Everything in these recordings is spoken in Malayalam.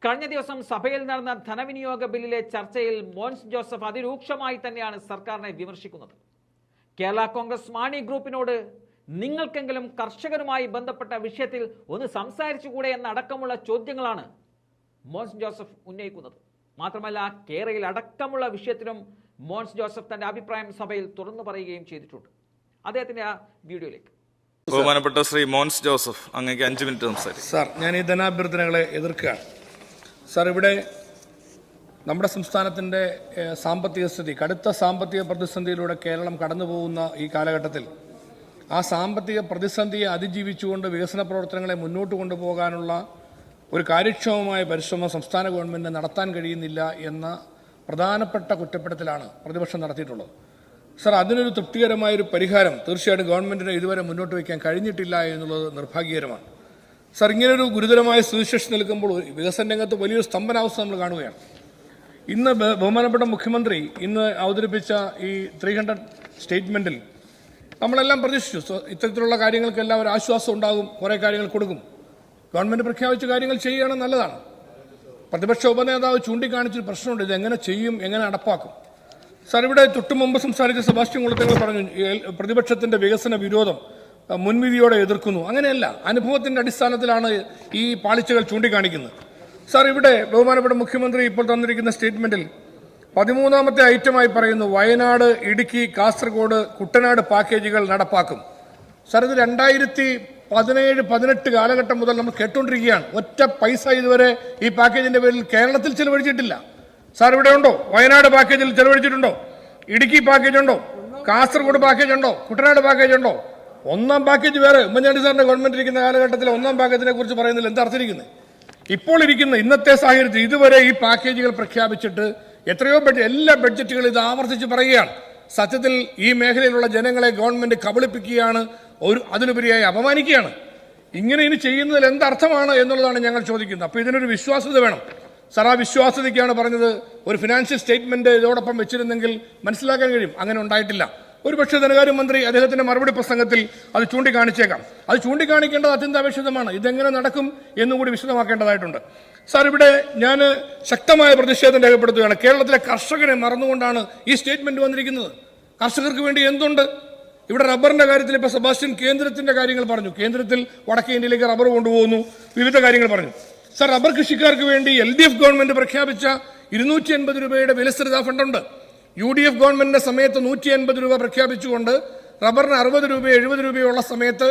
കഴിഞ്ഞ ദിവസം സഭയിൽ നടന്ന ധനവിനിയോഗ ബില്ലിലെ ചർച്ചയിൽ മോൻസ് ജോസഫ് അതിരൂക്ഷമായി തന്നെയാണ് സർക്കാരിനെ വിമർശിക്കുന്നത്. കേരള കോൺഗ്രസ് മാണി ഗ്രൂപ്പിനോട് നിങ്ങൾക്കെങ്കിലും കർഷകരുമായി ബന്ധപ്പെട്ട വിഷയത്തിൽ ഒന്ന് സംസാരിച്ചുകൂടെ എന്നടക്കമുള്ള ചോദ്യങ്ങളാണ് മോൻസ് ജോസഫ് ഉന്നയിക്കുന്നത്. മാത്രമല്ല, കേരളയിൽ അടക്കമുള്ള വിഷയത്തിലും മോൻസ് ജോസഫ് തന്റെ അഭിപ്രായം സഭയിൽ തുറന്നു പറയുകയും ചെയ്തിട്ടുണ്ട്. അദ്ദേഹത്തിന്റെ ആ വീഡിയോയിലേക്ക്. ബഹുമാനപ്പെട്ട ശ്രീ മോൻസ് ജോസഫ്, അങ്ങേക്ക് 5 മിനിറ്റ് സംസാരിക്കും. സാർ, ഞാൻ ഈ ധനാഭ്യർത്ഥനകളെ എതിർക്കുകയാണ്. സാർ, ഇവിടെ നമ്മുടെ സംസ്ഥാനത്തിൻ്റെ സാമ്പത്തിക സ്ഥിതി, കടുത്ത സാമ്പത്തിക പ്രതിസന്ധിയിലൂടെ കേരളം കടന്നു പോകുന്ന ഈ കാലഘട്ടത്തിൽ ആ സാമ്പത്തിക പ്രതിസന്ധിയെ അതിജീവിച്ചുകൊണ്ട് വികസന പ്രവർത്തനങ്ങളെ മുന്നോട്ട് കൊണ്ടുപോകാനുള്ള ഒരു കാര്യക്ഷമമായ പരിശ്രമം സംസ്ഥാന ഗവൺമെൻറ് നടത്താൻ കഴിയുന്നില്ല എന്ന പ്രധാനപ്പെട്ട കുറ്റപ്പെടുത്തലാണ് പ്രതിപക്ഷം നടത്തിയിട്ടുള്ളത്. സാർ, അതിനൊരു തൃപ്തികരമായൊരു പരിഹാരം തീർച്ചയായിട്ടും ഗവൺമെൻറ്റിന് ഇതുവരെ മുന്നോട്ട് വയ്ക്കാൻ കഴിഞ്ഞിട്ടില്ല എന്നുള്ളത് നിർഭാഗ്യകരമാണ്. സാർ, ഇങ്ങനൊരു ഗുരുതരമായ സ്ഥിതിവിശേഷം നിൽക്കുമ്പോൾ വികസന രംഗത്ത് വലിയൊരു സ്തംഭനാവസ്ഥ നമ്മൾ കാണുകയാണ്. ഇന്ന് ബഹുമാനപ്പെട്ട മുഖ്യമന്ത്രി ഇന്ന് അവതരിപ്പിച്ച ഈ 300 സ്റ്റേറ്റ്മെൻറ്റിൽ നമ്മളെല്ലാം പ്രതീക്ഷിച്ചു ഇത്തരത്തിലുള്ള കാര്യങ്ങൾക്കെല്ലാം ഒരു ആശ്വാസം ഉണ്ടാകും, കുറേ കാര്യങ്ങൾ കൊടുക്കും. ഗവൺമെൻറ് പ്രഖ്യാപിച്ച കാര്യങ്ങൾ ചെയ്യുകയാണ്, നല്ലതാണ്. പ്രതിപക്ഷ ഉപനേതാവ് ചൂണ്ടിക്കാണിച്ചൊരു പ്രശ്നമുണ്ട്, ഇതെങ്ങനെ ചെയ്യും, എങ്ങനെ നടപ്പാക്കും. സാർ, ഇവിടെ തൊട്ടു മുമ്പ് സംസാരിച്ച സെബാസ്റ്റ്യൻ കുളത്തേങ്ങൾ പറഞ്ഞു പ്രതിപക്ഷത്തിൻ്റെ വികസന വിരോധം മുൻവിധിയോടെ എതിർക്കുന്നു. അങ്ങനെയല്ല, അനുഭവത്തിൻ്റെ അടിസ്ഥാനത്തിലാണ് ഈ പാളിച്ചകൾ ചൂണ്ടിക്കാണിക്കുന്നത്. സാർ, ഇവിടെ ബഹുമാനപ്പെട്ട മുഖ്യമന്ത്രി ഇപ്പോൾ തന്നിരിക്കുന്ന സ്റ്റേറ്റ്മെൻറ്റിൽ 13ാമത്തെ ഐറ്റമായി പറയുന്നു വയനാട്, ഇടുക്കി, കാസർഗോഡ്, കുട്ടനാട് പാക്കേജുകൾ നടപ്പാക്കും. സാർ, ഇത് 2017-18 കാലഘട്ടം മുതൽ നമ്മൾ കേട്ടുകൊണ്ടിരിക്കുകയാണ്. ഒറ്റ പൈസ ഇതുവരെ ഈ പാക്കേജിൻ്റെ പേരിൽ കേരളത്തിൽ ചെലവഴിച്ചിട്ടില്ല. സാർ, ഇവിടെ ഉണ്ടോ? വയനാട് പാക്കേജിൽ ചെലവഴിച്ചിട്ടുണ്ടോ? ഇടുക്കി പാക്കേജ് ഉണ്ടോ? കാസർഗോഡ് പാക്കേജ് ഉണ്ടോ? കുട്ടനാട് പാക്കേജ് ഉണ്ടോ? 1ാം പാക്കേജ് വേറെ. ഉമ്മൻചാണ്ടി സാറിന്റെ ഗവൺമെന്റ് ഇരിക്കുന്ന കാലഘട്ടത്തിൽ 1ാം പാക്കേജിനെ കുറിച്ച് പറയുന്നില്ല. എന്താ അർത്ഥിരിക്കുന്നത്? ഇപ്പോൾ ഇരിക്കുന്ന ഇന്നത്തെ സാഹചര്യത്തിൽ ഇതുവരെ ഈ പാക്കേജുകൾ പ്രഖ്യാപിച്ചിട്ട് എത്രയോ എല്ലാ ബഡ്ജറ്റുകളും ഇത് ആവർത്തിച്ച് പറയുകയാണ്. സത്യത്തിൽ ഈ മേഖലയിലുള്ള ജനങ്ങളെ ഗവൺമെന്റ് കബളിപ്പിക്കുകയാണ്, അതിലുപരിയായി അപമാനിക്കുകയാണ്. ഇങ്ങനെ ഇനി ചെയ്യുന്നതിൽ എന്തർത്ഥമാണ് എന്നുള്ളതാണ് ഞങ്ങൾ ചോദിക്കുന്നത്. അപ്പോൾ ഇതിനൊരു വിശ്വാസ്യത വേണം. സാർ, ആ വിശ്വാസ്യതയ്ക്കാണ് പറഞ്ഞത് ഒരു ഫിനാൻഷ്യൽ സ്റ്റേറ്റ്മെന്റ് ഇതോടൊപ്പം വെച്ചിരുന്നെങ്കിൽ മനസ്സിലാക്കാൻ കഴിയും. അങ്ങനെ ഉണ്ടായിട്ടില്ല. ഒരുപക്ഷെ ധനകാര്യമന്ത്രി അദ്ദേഹത്തിന്റെ മറുപടി പ്രസംഗത്തിൽ അത് ചൂണ്ടിക്കാണിച്ചേക്കാം. അത് ചൂണ്ടിക്കാണിക്കേണ്ടത് അത്യന്താപേക്ഷിതമാണ്. ഇതെങ്ങനെ നടക്കും എന്നുകൂടി വിശദമാക്കേണ്ടതായിട്ടുണ്ട്. സാർ, ഇവിടെ ഞാൻ ശക്തമായ പ്രതിഷേധം രേഖപ്പെടുത്തുകയാണ്. കേരളത്തിലെ കർഷകരെ മറന്നുകൊണ്ടാണ് ഈ സ്റ്റേറ്റ്മെന്റ് വന്നിരിക്കുന്നത്. കർഷകർക്ക് വേണ്ടി എന്തുണ്ട്? ഇവിടെ റബ്ബറിന്റെ കാര്യത്തിൽ ഇപ്പോൾ സെബാസ്റ്റ്യൻ കേന്ദ്രത്തിന്റെ കാര്യങ്ങൾ പറഞ്ഞു. കേന്ദ്രത്തിൽ വടക്കേ ഇന്ത്യയിലേക്ക് റബ്ബർ കൊണ്ടുപോകുന്നു, വിവിധ കാര്യങ്ങൾ പറഞ്ഞു. സാർ, റബ്ബർ കൃഷിക്കാർക്ക് വേണ്ടി LDF ഗവൺമെന്റ് പ്രഖ്യാപിച്ച 280 രൂപയുടെ വിലസ്ഥിരതാ ഫണ്ടുണ്ട്. UDF ഗവൺമെന്റിന്റെ സമയത്ത് 180 രൂപ പ്രഖ്യാപിച്ചുകൊണ്ട് റബ്ബറിന് 60 രൂപ 70 രൂപയുള്ള സമയത്ത്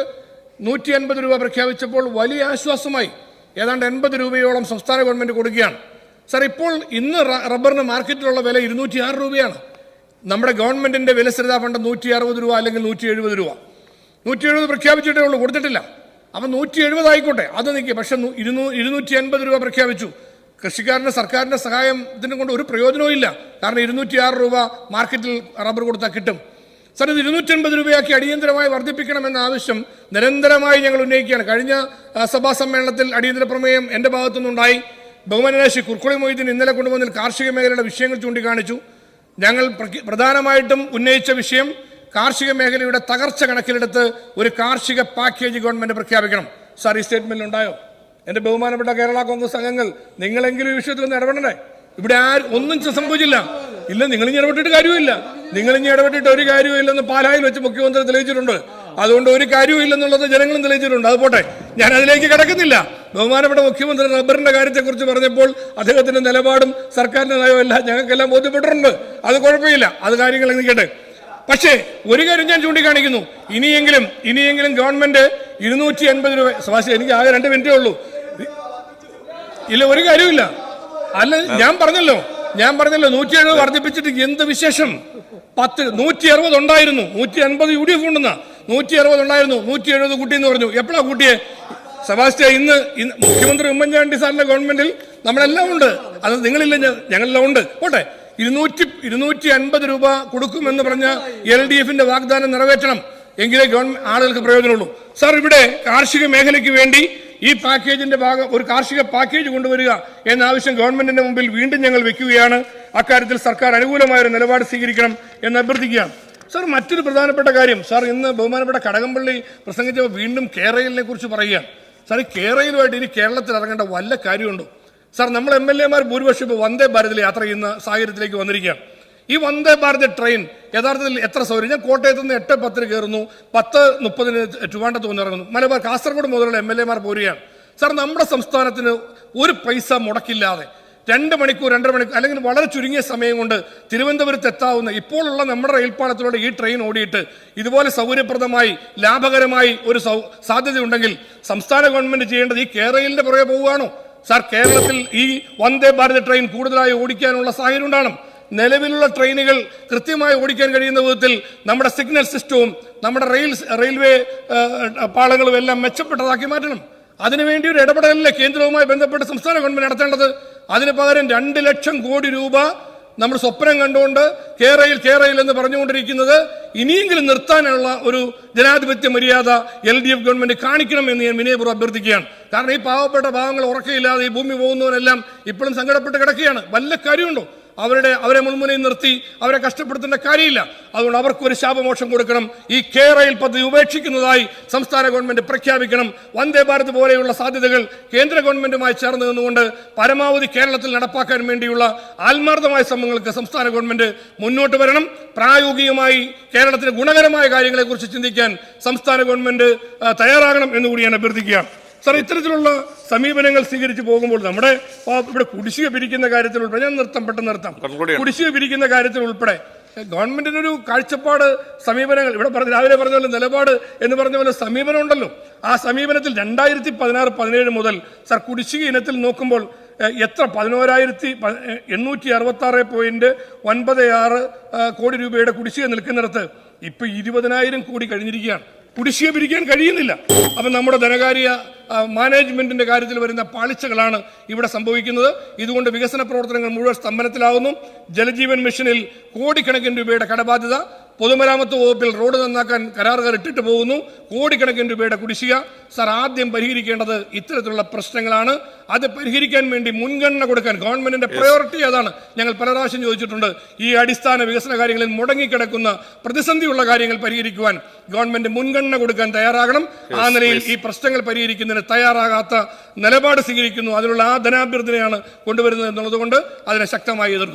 180 രൂപ പ്രഖ്യാപിച്ചപ്പോൾ വലിയ ആശ്വാസമായി. ഏതാണ്ട് 80 രൂപയോളം സംസ്ഥാന ഗവൺമെന്റ് കൊടുക്കുകയാണ്. സാർ, ഇപ്പോൾ ഇന്ന് റബ്ബറിന് മാർക്കറ്റിലുള്ള വില 206 രൂപയാണ്. നമ്മുടെ ഗവൺമെന്റിന്റെ വിലസ്ഥിരതാ ഫണ്ട് 160 രൂപ അല്ലെങ്കിൽ 170 രൂപ. 170 പ്രഖ്യാപിച്ചിട്ടേ ഉള്ളൂ, കൊടുത്തിട്ടില്ല. അപ്പം 170 ആയിക്കോട്ടെ, അത് നിൽക്കുക. പക്ഷെ 280 രൂപ പ്രഖ്യാപിച്ചു. കൃഷിക്കാരന് സർക്കാരിന്റെ സഹായം ഇതിനെ കൊണ്ട് ഒരു പ്രയോജനവും ഇല്ല. കാരണം 206 രൂപ മാർക്കറ്റിൽ റബ്ബർ കൊടുത്താൽ കിട്ടും. സാർ, ഇത് 280 രൂപയാക്കി അടിയന്തരമായി വർദ്ധിപ്പിക്കണമെന്ന ആവശ്യം നിരന്തരമായി ഞങ്ങൾ ഉന്നയിക്കുകയാണ്. കഴിഞ്ഞ സഭാ സമ്മേളനത്തിൽ അടിയന്തര പ്രമേയം എൻ്റെ ഭാഗത്തുനിന്നുണ്ടായി. ബഹുമാനനായ ശ്രീ കുർക്കുളി മൊയ്തീൻ ഇന്നലെ കൊണ്ടുവന്നതിൽ കാർഷിക മേഖലയുടെ വിഷയങ്ങൾ ചൂണ്ടിക്കാണിച്ചു. ഞങ്ങൾ പ്രധാനമായിട്ടും ഉന്നയിച്ച വിഷയം കാർഷിക മേഖലയുടെ തകർച്ച കണക്കിലെടുത്ത് ഒരു കാർഷിക പാക്കേജ് ഗവൺമെന്റ് പ്രഖ്യാപിക്കണം. സാർ, ഈ സ്റ്റേറ്റ്മെന്റിൽ ഉണ്ടായോ? എന്റെ ബഹുമാനപ്പെട്ട കേരള കോൺഗ്രസ് അംഗങ്ങൾ, നിങ്ങളെങ്കിലും ഈ വിഷയത്തിൽ ഒന്ന് ഇടപെടണേ. ഇവിടെ ഒന്നും സംഭവിച്ചില്ല. ഇല്ല, നിങ്ങളിഞ്ഞ് ഇടപെട്ടിട്ട് കാര്യമില്ല. നിങ്ങളിഞ്ഞ് ഇടപെട്ടിട്ട് ഒരു കാര്യവും ഇല്ലെന്ന് പാലായിൽ വെച്ച് മുഖ്യമന്ത്രി തെളിയിച്ചിട്ടുണ്ട്. അതുകൊണ്ട് ഒരു കാര്യവും ഇല്ലെന്നുള്ളത് ജനങ്ങളും തെളിയിച്ചിട്ടുണ്ട്. അത് പോട്ടെ, ഞാൻ അതിലേക്ക് കിടക്കുന്നില്ല. ബഹുമാനപ്പെട്ട മുഖ്യമന്ത്രി റബ്ബറിന്റെ കാര്യത്തെക്കുറിച്ച് പറഞ്ഞപ്പോൾ അദ്ദേഹത്തിന്റെ നിലപാടും സർക്കാരിന്റെ നയവുമല്ല ഞങ്ങൾക്കെല്ലാം ബോധ്യപ്പെട്ടിട്ടുണ്ട്. അത് കുഴപ്പമില്ല, അത് കാര്യങ്ങൾ നിൽക്കട്ടെ. പക്ഷേ ഒരു കാര്യം ഞാൻ ചൂണ്ടിക്കാണിക്കുന്നു, ഇനിയെങ്കിലും ഗവൺമെന്റ് 280 രൂപ. സുഭാഷ്, എനിക്ക് ആകെ 2 മിനിറ്റേ ഉള്ളൂ. ഇല്ല, ഒരു കാര്യമില്ല. അല്ല, ഞാൻ പറഞ്ഞല്ലോ 170 വർദ്ധിപ്പിച്ചിട്ട് എന്ത് വിശേഷം? 160 ഉണ്ടായിരുന്നു, 150 UDF ഉണ്ടെന്നാ. 160 ഉണ്ടായിരുന്നു, 170 കൂട്ടിയെന്ന് പറഞ്ഞു. എപ്പോഴാ കൂട്ടിയെ? സെബാസ്റ്റ്യൻ, ഇന്ന് മുഖ്യമന്ത്രി ഉമ്മൻചാണ്ടി സാറിന്റെ ഗവൺമെന്റിൽ നമ്മളെല്ലാം ഉണ്ട്. അത് നിങ്ങളില്ല, ഞങ്ങളെല്ലാം ഉണ്ട്. പോട്ടെ, 250 രൂപ കൊടുക്കുമെന്ന് പറഞ്ഞ LDFന്റെ വാഗ്ദാനം നിറവേറ്റണം. എങ്കിലേ ഗവൺമെന്റ് ആളുകൾക്ക് പ്രയോജനമുള്ളൂ. സാർ, ഇവിടെ കാർഷിക മേഖലയ്ക്ക് വേണ്ടി ഈ പാക്കേജിന്റെ ഭാഗം ഒരു കാർഷിക പാക്കേജ് കൊണ്ടുവരിക എന്ന ആവശ്യം ഗവൺമെന്റിന്റെ മുമ്പിൽ വീണ്ടും ഞങ്ങൾ വെക്കുകയാണ്. അക്കാര്യത്തിൽ സർക്കാർ അനുകൂലമായൊരു നിലപാട് സ്വീകരിക്കണം എന്ന് അഭ്യർത്ഥിക്കുകയാണ്. സാർ, മറ്റൊരു പ്രധാനപ്പെട്ട കാര്യം, സാർ, ഇന്ന് ബഹുമാനപ്പെട്ട കടകംപള്ളി പ്രസംഗിച്ചപ്പോൾ വീണ്ടും കേരളിനെ കുറിച്ച് പറയുകയാണ്. സാർ, ഈ കേരളയിലുമായിട്ട് ഇനി കേരളത്തിൽ ഇറങ്ങേണ്ട വല്ല കാര്യമുണ്ടോ? സാർ, നമ്മൾ MLA-മാർ ഭൂരിപക്ഷം ഇപ്പോൾ വന്ദേ ഭാരതിൽ യാത്ര ചെയ്യുന്ന സാഹചര്യത്തിലേക്ക് വന്നിരിക്കുകയാണ്. ഈ വന്ദേ ഭാരത് ട്രെയിൻ യഥാർത്ഥത്തിൽ എത്ര സൗകര്യം? ഞാൻ കോട്ടയത്ത് നിന്ന് 8:10 കയറുന്നു, 10:30 ട്രിവാൻഡ്രത്ത് വന്നിറങ്ങുന്നു. മലബാർ കാസർഗോഡ് മുതലുള്ള MLA-മാർ പോരുകയാണ്. സാർ, നമ്മുടെ സംസ്ഥാനത്തിന് ഒരു പൈസ മുടക്കില്ലാതെ 2 മണിക്കൂർ 2.5 മണിക്കൂർ അല്ലെങ്കിൽ വളരെ ചുരുങ്ങിയ സമയം കൊണ്ട് തിരുവനന്തപുരത്ത് എത്താവുന്ന ഇപ്പോഴുള്ള നമ്മുടെ റെയിൽപാളത്തിലൂടെ ഈ ട്രെയിൻ ഓടിയിട്ട് ഇതുപോലെ സൗകര്യപ്രദമായി ലാഭകരമായി ഒരു സാധ്യതയുണ്ടെങ്കിൽ സംസ്ഥാന ഗവൺമെന്റ് ചെയ്യേണ്ടത് ഈ കേരളത്തിന്റെ പുറകെ പോവുകയാണോ? സാർ, കേരളത്തിൽ ഈ വന്ദേ ഭാരത് ട്രെയിൻ കൂടുതലായി ഓടിക്കാനുള്ള സാഹചര്യം ഉണ്ടാകണം. നിലവിലുള്ള ട്രെയിനുകൾ കൃത്യമായി ഓടിക്കാൻ കഴിയുന്ന വിധത്തിൽ നമ്മുടെ സിഗ്നൽ സിസ്റ്റവും നമ്മുടെ റെയിൽവേ പാളങ്ങളും എല്ലാം മെച്ചപ്പെട്ടതാക്കി മാറ്റണം. അതിനുവേണ്ടി ഒരു ഇടപെടലല്ലേ കേന്ദ്രവുമായി ബന്ധപ്പെട്ട് സംസ്ഥാന ഗവൺമെന്റ് നടത്തേണ്ടത്? അതിന് പകരം 2 ലക്ഷം കോടി രൂപ നമ്മൾ സ്വപ്നം കണ്ടുകൊണ്ട് കേരയിൽ എന്ന് പറഞ്ഞുകൊണ്ടിരിക്കുന്നത് ഇനിയെങ്കിലും നിർത്താനുള്ള ഒരു ജനാധിപത്യ മര്യാദ LDF ഗവൺമെന്റ് കാണിക്കണമെന്ന് ഞാൻ വിനയപൂർവ്വം അഭ്യർത്ഥിക്കുകയാണ്. കാരണം ഈ പാവപ്പെട്ട പാവങ്ങൾ ഉറക്കയില്ലാതെ ഈ ഭൂമി പോകുന്നവരെല്ലാം ഇപ്പോഴും സങ്കടപ്പെട്ട് കിടക്കുകയാണ്. വല്ല കാര്യമുണ്ടോ? അവരെ മുൻമുനയിൽ നിർത്തി അവരെ കഷ്ടപ്പെടുത്തേണ്ട കാര്യമില്ല. അതുകൊണ്ട് അവർക്കൊരു ശാപമോക്ഷം കൊടുക്കണം. ഈ കേരയിൽ പദ്ധതി ഉപേക്ഷിക്കുന്നതായി സംസ്ഥാന ഗവൺമെന്റ് പ്രഖ്യാപിക്കണം. വന്ദേ ഭാരത് പോലെയുള്ള സാധ്യതകൾ കേന്ദ്ര ഗവൺമെന്റുമായി ചേർന്ന് നിന്നുകൊണ്ട് പരമാവധി കേരളത്തിൽ നടപ്പാക്കാൻ വേണ്ടിയുള്ള ആത്മാർത്ഥമായ ശ്രമങ്ങൾക്ക് സംസ്ഥാന ഗവൺമെന്റ് മുന്നോട്ട് വരണം. പ്രായോഗികമായി കേരളത്തിന് ഗുണകരമായ കാര്യങ്ങളെക്കുറിച്ച് ചിന്തിക്കാൻ സംസ്ഥാന ഗവൺമെന്റ് തയ്യാറാകണം എന്നുകൂടി ഞാൻ അഭ്യർത്ഥിക്കുകയാണ്. സാർ, ഇത്തരത്തിലുള്ള സമീപനങ്ങൾ സ്വീകരിച്ചു പോകുമ്പോൾ നമ്മുടെ ഇവിടെ കുടിശ്ശിക പിരിക്കുന്ന കാര്യത്തിൽ ഉൾപ്പെടെ പെട്ടെന്ന് നിർത്താം. കുടിശ്ശിക പിരിക്കുന്ന കാര്യത്തിൽ ഉൾപ്പെടെ ഗവൺമെന്റിനൊരു കാഴ്ചപ്പാട്, സമീപനങ്ങൾ ഇവിടെ രാവിലെ പറഞ്ഞ പോലെ നിലപാട് എന്ന് പറഞ്ഞ പോലെ സമീപനം ഉണ്ടല്ലോ. ആ സമീപനത്തിൽ 2016-17 മുതൽ സാർ കുടിശ്ശിക ഇനത്തിൽ നോക്കുമ്പോൾ എത്ര 11,866.96 കോടി രൂപയുടെ കുടിശ്ശിക നിൽക്കുന്നിടത്ത് ഇപ്പൊ 20,000 കോടി കഴിഞ്ഞിരിക്കുകയാണ്. കുടിശ്ശിക പിരിക്കാൻ കഴിയുന്നില്ല. അപ്പം നമ്മുടെ ധനകാര്യ മാനേജ്മെന്റിന്റെ കാര്യത്തിൽ വരുന്ന പാളിച്ചകളാണ് ഇവിടെ സംഭവിക്കുന്നത്. ഇതുകൊണ്ട് വികസന പ്രവർത്തനങ്ങൾ മുഴുവൻ സ്തംഭനത്തിലാകുന്നു. ജലജീവൻ മിഷനിൽ കോടിക്കണക്കിന് രൂപയുടെ കടബാധ്യത, പൊതുമരാമത്ത് വകുപ്പിൽ റോഡ് നന്നാക്കാൻ കരാറുകാർ ഇട്ടിട്ട് പോകുന്നു, കോടിക്കണക്കിന് രൂപയുടെ കുടിശ്ശിക. സാർ, ആദ്യം പരിഹരിക്കേണ്ടത് ഇത്തരത്തിലുള്ള പ്രശ്നങ്ങളാണ്. അത് പരിഹരിക്കാൻ വേണ്ടി മുൻഗണന കൊടുക്കാൻ ഗവൺമെന്റിന്റെ പ്രയോറിറ്റി അതാണ്. ഞങ്ങൾ പല പ്രാവശ്യം ചോദിച്ചിട്ടുണ്ട്. ഈ അടിസ്ഥാന വികസന കാര്യങ്ങളിൽ മുടങ്ങിക്കിടക്കുന്ന പ്രതിസന്ധിയുള്ള കാര്യങ്ങൾ പരിഹരിക്കുവാൻ ഗവൺമെന്റ് മുൻഗണന കൊടുക്കാൻ തയ്യാറാകണം. ആ നിലയിൽ ഈ പ്രശ്നങ്ങൾ പരിഹരിക്കുന്നതിന് തയ്യാറാകാത്ത നിലപാട് സ്വീകരിക്കുന്നു. അതിനുള്ള ആ ധനാഭ്യർത്ഥനയാണ് കൊണ്ടുവരുന്നത് എന്നുള്ളത് കൊണ്ട് അതിനെ ശക്തമായി എതിർക്കും.